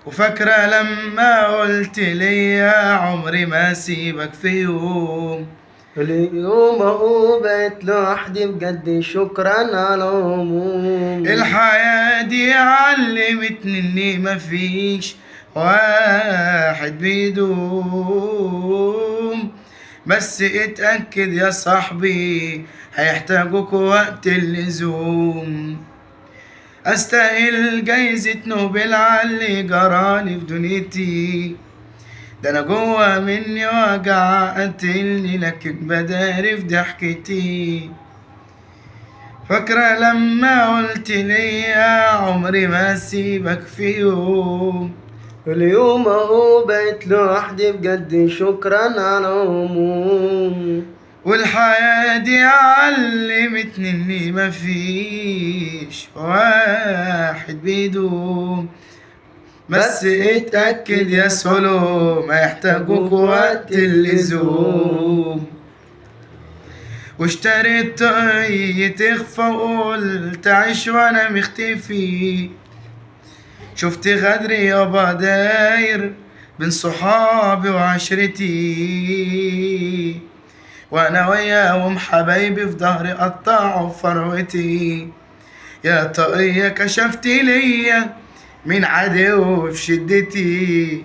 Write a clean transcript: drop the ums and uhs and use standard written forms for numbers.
وفاكرة لما قلت لي يا عمري ما سيبك في يوم. اليوم اهو بقيت لوحدي بجد، شكرا على العموم. الحياة دي علمتني اني مفيش واحد بيدوم، بس اتأكد يا صاحبي هيحتاجوك وقت اللزوم. استاهل جايزة نوبل عاللي جرالي في دنيتي، ده انا جوا مني وجع قتلني لكن بداري في ضحكتي. فاكرة لما قلت لي يا عمري ما سيبك في يوم. اليوم اهو بقيت لوحدي بجد، شكرا على العموم. والحياة دي علمتني اني مفيش واحد بيدوم، بس اتأكد يا سولو ما يحتاجوك وقت اللزوم. واشتريت طاقية تخفى وقلت عيش وانا مختفي، شفت غدري يابا داير بين صحابي وعشرتي، وانا وياهم حبايبي في ظهري قطعوا فروتي. يا طاقية كشفت ليا من عدو في شدتي.